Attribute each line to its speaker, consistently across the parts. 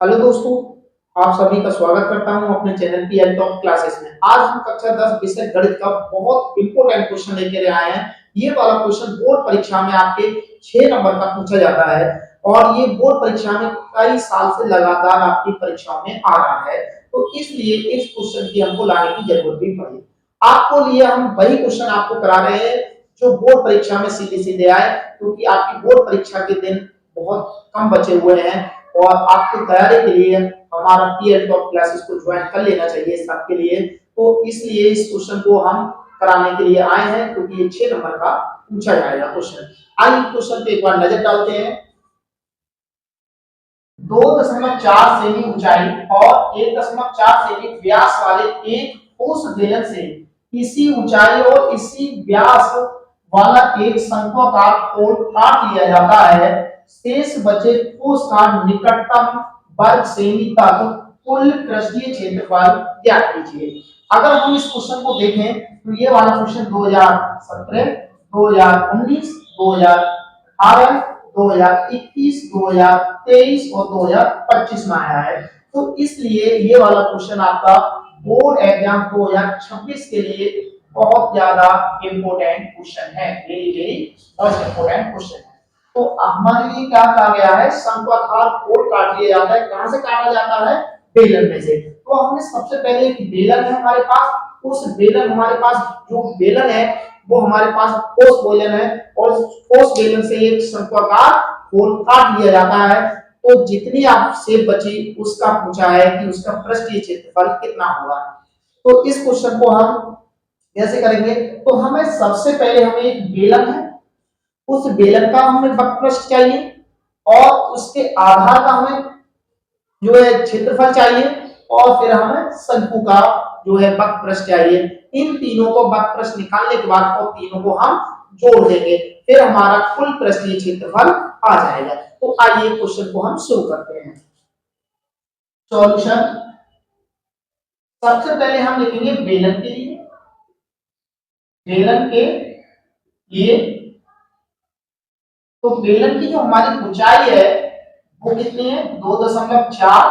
Speaker 1: Hello दोस्तों, आप सभी का स्वागत करता हूं अपने channel P L top classes में। आज हम कक्षा 10 विषय गणित का बहुत इंपॉर्टेंट क्वेश्चन लेकर आए हैं। ये वाला क्वेश्चन बोर्ड परीक्षा में आपके 6 नंबर का पूछा जाता है और ये बोर्ड परीक्षा में कई साल से लगातार आपकी परीक्षाओं में आ रहा है। तो इसलिए इस क्वेश्चन की हमको लाने की जरूरत भी पड़ी। आपको लिए हम वही क्वेश्चन आपको करा रहे हैं जो बोर्ड परीक्षा में सीधे सीधे आए, क्योंकि आपकी बोर्ड परीक्षा के दिन बहुत कम बचे हुए हैं और आपकी तैयारी के लिए हमारा पीएल टॉप क्लासेस को ज्वाइन कर लेना चाहिए सबके लिए। तो इसलिए इस क्वेश्चन को हम कराने के लिए आए हैं, क्योंकि ये 6 नंबर का पूछा जाएगा क्वेश्चन। आइए क्वेश्चन पे एक बार नजर डालते हैं। 2.4 सेमी ऊंचाई और 1.4 सेमी व्यास वाले एक ठोस बेलन से इसी ऊंचाई और इसी व्यास वाला एक शंक्वाकार खोल काट लिया जाता है। शेष बचे ठोस का निकटतम वर्ग सेमी तक कुल पृष्ठीय क्षेत्रफल ज्ञात कीजिए। अगर हम इस क्वेश्चन को देखें तो ये वाला क्वेश्चन 2017, 2019, 2018, 2021, 2023 और 2025 में आया है। तो इसलिए ये वाला क्वेश्चन आपका बोर्ड एग्जाम 2026 के लिए बहुत ज्यादा इंपॉर्टेंट क्वेश्चन है। वेरी मोस्ट इंपॉर्टेंट क्वेश्चन है। तो हमारे लिए क्या कहा गया है, शंक्वाकार कोण काट लिया जाता है। कहां से काटा जाता है? बेलन में से। तो हमने सबसे पहले एक बेलन है हमारे पास, उस बेलन हमारे पास जो बेलन है वो हमारे पास ठोस बेलन है और ठोस बेलन से एक शंक्वाकार कोण काट लिया जाता है। तो जितनी आप शेप बची उसका पूछा है कि उसका पृष्ठीय क्षेत्रफल कितना होगा। तो इस क्वेश्चन को हम कैसे करेंगे? तो हमें सबसे पहले हमें एक बेलन है, उस बेलन का हमें वक्रपृष्ठ चाहिए और उसके आधार का हमें जो है क्षेत्रफल चाहिए और फिर हमें शंकु का जो है वक्रपृष्ठ चाहिए। इन तीनों को वक्रपृष्ठ निकालने के बाद और तीनों को हम जोड़ देंगे, फिर हमारा कुल पृष्ठीय क्षेत्रफल आ जाएगा। तो आइए क्वेश्चन को हम शुरू करते हैं। सॉल्यूशन। सबसे पहले हम लिखेंगे बेलन के लिए, बेलन के लिए तो बेलन की जो हमारी ऊंचाई है वो कितनी है? 2.4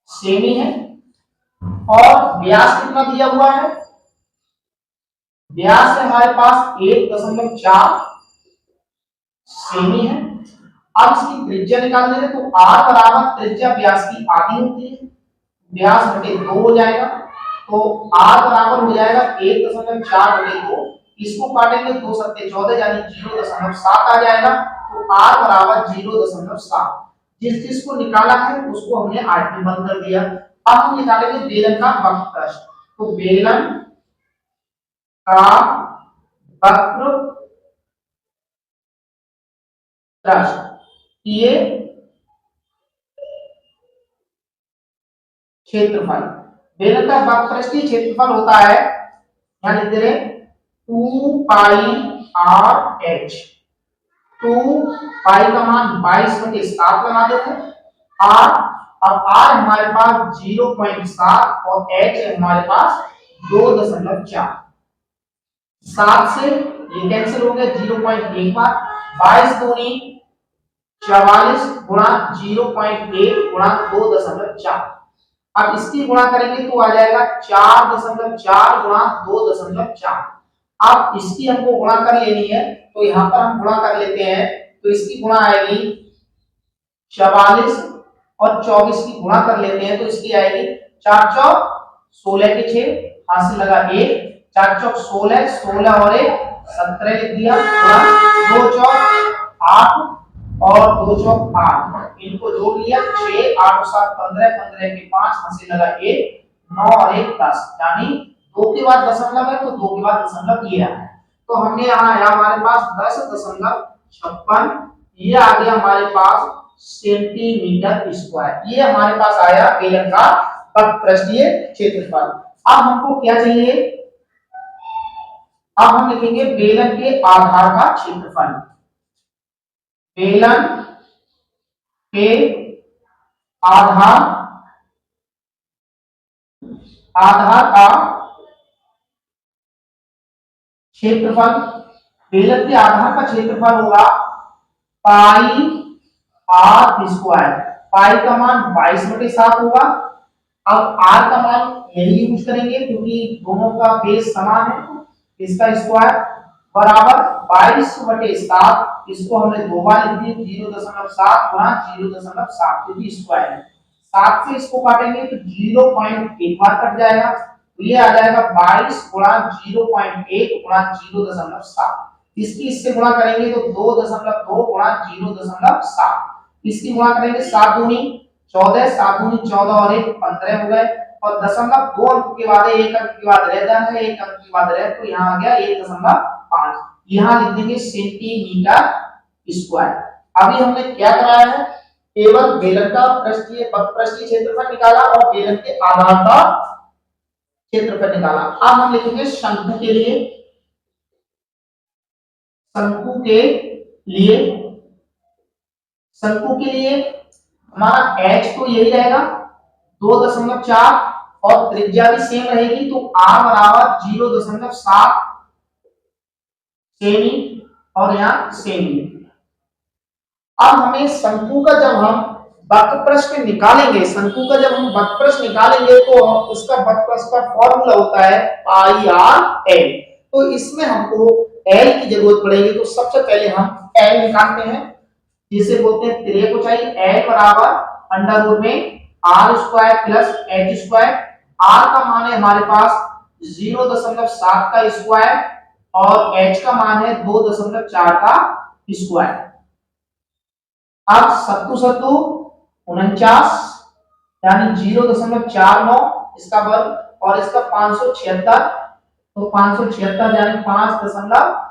Speaker 1: सेमी है और व्यास कितना दिया हुआ है? व्यास है हमारे पास 1.4 सेमी है। अब इसकी त्रिज्या निकालने हैं तो r बराबर त्रिज्या व्यास की आधी होती है, व्यास बटे 2 हो जाएगा। तो r बराबर हो जाएगा 1.4 बटे 2। इसको काटेंगे 2 सत्ते 14 यानी 0.7 आ जाएगा। तो r बराबर 0.7। जिस चीज को निकाला है उसको हमने r में बंद कर दिया। अब हम निकालेंगे बेलन का वक्रपृष्ठ। तो बेलन का वक्रपृष्ठ ये क्षेत्रफल, बेलन का वक्रपृष्ठीय क्षेत्रफल होता है, यहां लिख दे रहे 2 पाई आर एच। 2 पाई का मान 22/7 लगा देते हैं। आर, अब आर हमारे पास 0.7 और एच है हमारे पास 2.4। 7 से ये कैंसिल हो गया, 0.1 बार 22 दूनी 44 गुणा 0.1 गुणा 2.4। अब इसकी गुणा करेंगे तो आ जाएगा 4.4 गुणा 2.4। अब इसकी हमको गुणा कर लेनी है तो यहां पर हम गुणा कर लेते हैं। तो इसकी गुणा आएगी 44 और 24 की गुणा कर लेते हैं तो इसकी आएगी 4 चौक 16 के 6, हाथ से लगा 1, 4 चौक 16, 16 और 1 17 लिख दिया, गुणा 2 चौक 8 और 2 चौक 8, इनको जोड़ लिया 6, 8 7 15, 15 के 5, हाथ से लगा 1, 9 और 1 10, यानी 2 के बाद दशमलव है तो 2 के बाद दशमलव ये आया। तो हमने यहाँ आया हमारे पास 10.56, ये आ गया हमारे पास सेंटीमीटर स्क्वायर। ये हमारे पास आया बेलन का वक्रपृष्ठीय क्षेत्रफल। अब हमको क्या चाहिए? अब हम लिखेंगे बेलन के आधार का क्षेत्रफल। बेलन के आधार का क्षेत्रफल, बेलन के आधार का क्षेत्रफल होगा पाई आर स्क्वायर। पाई का मान 22/7 होगा। अब r का मान यही यूज करेंगे क्योंकि दोनों का बेस समान है, इसका स्क्वायर बराबर 22/7, इसको हमने दो बार लिख दिया 0.7 गुणा 0.7 क्योंकि स्क्वायर है। 7 से इसको काटेंगे तो 0.1 बार कट जाएगा, तो ये आ जाएगा 22 गुणा 0.1 गुणा 0.7। इसकी इससे गुणा करेंगे तो 2.2 गुणा 0.7, इसकी गुणा करेंगे 7 दूनी 14, 7 दूनी 14 और 1 15 हो गए, और दशमलव 2 अंक के बाद एक अंक के बाद रह जाना है, एक अंक के बाद रह, तो यहाँ आ गया 1.5। यहाँ लिख देंगे सेंटीमीटर स्क्वायर। अभी हमने क्या कराया है, केवल बेलन का पृष्ठीय क्षेत्रफल निकाला और बेलन के आधार का क्षेत्रफल निकाला। अब हम लिखेंगे शंकु के लिए। शंकु के लिए शंकु के लिए हमारा h तो यही रहेगा 2.4 और त्रिज्या भी सेम रहेगी, तो r बराबर 0.7 सेमी और यहाँ सेमी। अब हमें शंकु का जब हम वक्रपृष्ठ निकालेंगे, शंकु का जब हम वक्रपृष्ठ निकालेंगे तो उसका वक्रपृष्ठ का फॉर्मूला होता है पाई आर एल। तो इसमें हमको एल की जरूरत पड़ेगी, तो सबसे पहले हम एल निकालते हैं, जिसे बोलते हैं तिर्यक ऊंचाई। एल बराबर अंडर रूट में R square plus H square. R का मान है हमारे पास 0.7 का स्क्वायर और एच का मान है 2.4 का स्क्वायर। अब सत्तू सत्तू 49 यानी 0.49 इसका वर्ग और इसका 576, तो 576 यानी 5.76,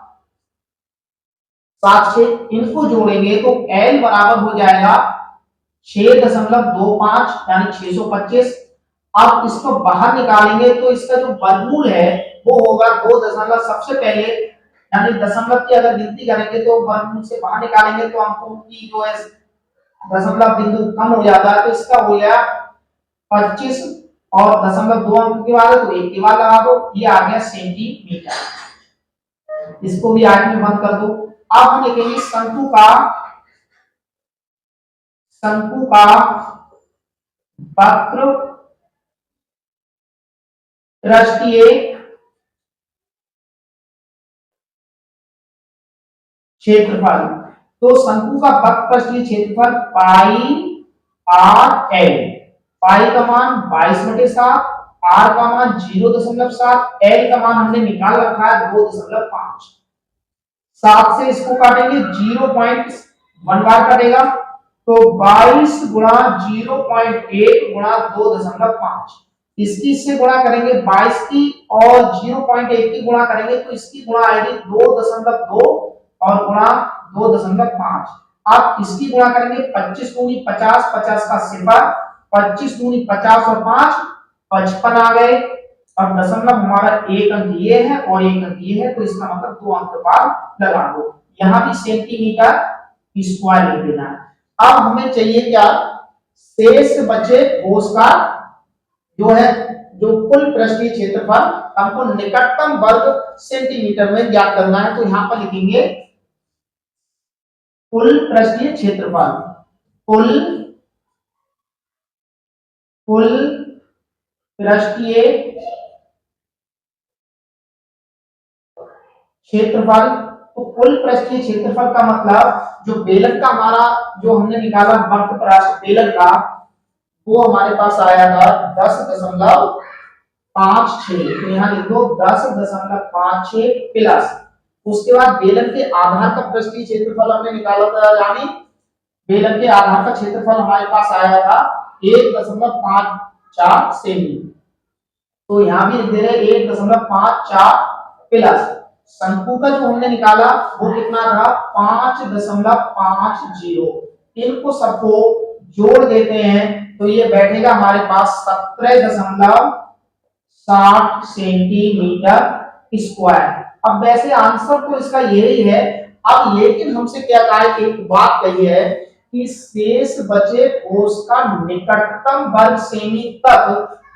Speaker 1: इनको जोड़ेंगे तो L बराबर हो जाएगा 6.25 यानी 625। अब इसको बाहर निकालेंगे तो इसका जो वर्गमूल है वो होगा 2 दशमलव, सबसे पहले यानी दशमलव की अगर गिनती करेंगे तो वर्गमूल से बाहर निकालेंगे तो हमको की जो है दशमलव बिंदु कम हो जाता है, तो इसका हो गया 25 और दशमलव 2 अंक के बाद है तो 1 के बाद लगा दो, ये आ गया सेंटीमीटर। इसको भी 8 में बंद कर दो। अब हम लिखेंगे शंकु का वक्र पृष्ठीय क्षेत्रफल। तो शंकु का वक्र पृष्ठीय क्षेत्रफल पाई आर एल। पाई का मान 22/7, आर का मान 0.7, एल का मान हमने निकाल रखा है 2.5। 7 से इसको काटेंगे 0.1 बार कटेगा, तो 22 गुणा 0.1 गुणा 2.5, इसकी इससे गुणा करेंगे 22 की और 0.1 की गुणा करेंगे तो इसकी गुणा आएगी 2.2 और गुणा 2.5। अब इसकी गुणा करेंगे 25 दूनी 50, 50 का सिफर, 25 दूनी 50 और 5 55 आ गए, और दशमलव हमारा एक अंक ये है और एक अंक ये है, तो इसका मतलब 2 अंक बाद लगा दो। यहाँ भी सेंटीमीटर स्क्वायर लिख देना है। अब हमें चाहिए क्या, शेष बचे ठोस का जो है जो कुल पृष्ठीय क्षेत्रफल हमको निकटतम वर्ग सेंटीमीटर में ज्ञात करना है, तो यहाँ पर लिखेंगे कुल पृष्ठीय क्षेत्रफल। कुल पृष्ठीय क्षेत्रफल। तो कुल पृष्ठीय क्षेत्रफल का मतलब जो बेलन का हमारा जो हमने निकाला वक्र पृष्ठ बेलन का, वो हमारे पास आया था 10.56। तो यहाँ लिखो 10.56 प्लस, उसके बाद बेलन के आधार का पृष्ठीय क्षेत्रफल हमने निकाला था, यानी बेलन के आधार का क्षेत्रफल हमारे पास आया था 1.54 सेमी। तो यहाँ भी लिख दे रहे 1.54 प्लस शंकु का जो हमने निकाला वो कितना था 5.50। इनको सबको जोड़ देते हैं तो ये बैठेगा हमारे पास 17.60 सेंटीमीटर स्क्वायर। अब वैसे आंसर तो इसका यही है। अब लेकिन हमसे क्या कहा है, एक बात कही है कि शेष बचे ठोस का निकटतम वर्ग सेमी तक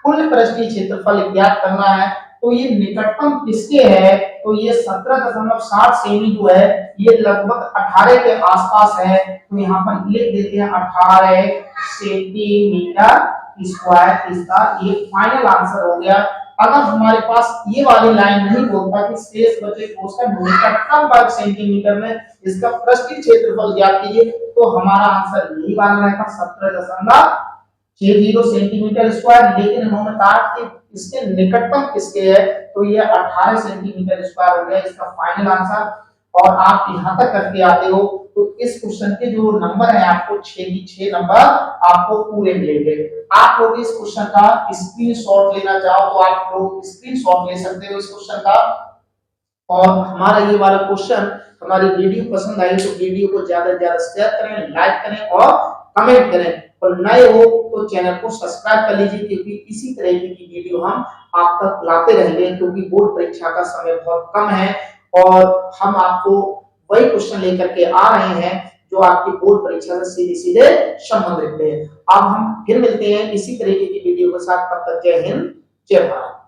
Speaker 1: कुल पृष्ठीय क्षेत्रफल ज्ञात करना है। तो ये निकटतम किसके है, तो ये 17.60 सेमी जो है ये लगभग 18 के आसपास है। तो यहाँ पर लिख देते हैं 18 सेंटीमीटर स्क्वायर, इसका ये फाइनल आंसर हो गया। अगर हमारे पास ये वाली लाइन नहीं बोलता कि शेष बचे कोष का निकटतम वर्ग सेंटीमीटर में इसका पृष्ठीय क्षेत्रफल ज्ञात कीजिए, तो हमारा आंसर यही वाला रहेगा 17.60 सेंटीमीटर स्क्वायर। लेकिन इन्होंने कहा कि इसके निकटतम किसके है, तो ये 18 सेंटीमीटर स्क्वायर हो गया इसका फाइनल आंसर। और आप यहां तक करके आते हो तो इस क्वेश्चन के जो नंबर है आपको 6 की 6 नंबर आपको पूरे मिलेंगे। आप लोग इस क्वेश्चन का स्क्रीनशॉट लेना चाहो तो आप लोग स्क्रीनशॉट ले सकते हो इस क्वेश्चन का। और हमारा ये वाला क्वेश्चन हमारी वीडियो पसंद आई तो वीडियो को ज्यादा से ज्यादा शेयर करें, लाइक करें और कमेंट करें। और नए हो तो चैनल को सब्सक्राइब कर लीजिए, क्योंकि इसी तरह की वीडियो हम आप तक लाते रहेंगे, क्योंकि बोर्ड परीक्षा का समय बहुत कम है और हम आपको वही क्वेश्चन लेकर के आ रहे हैं जो आपकी बोर्ड परीक्षा से सीधे सीधे संबंधित है। अब हम फिर मिलते हैं इसी तरीके की वीडियो के साथ, तब तक जय हिंद जय भारत।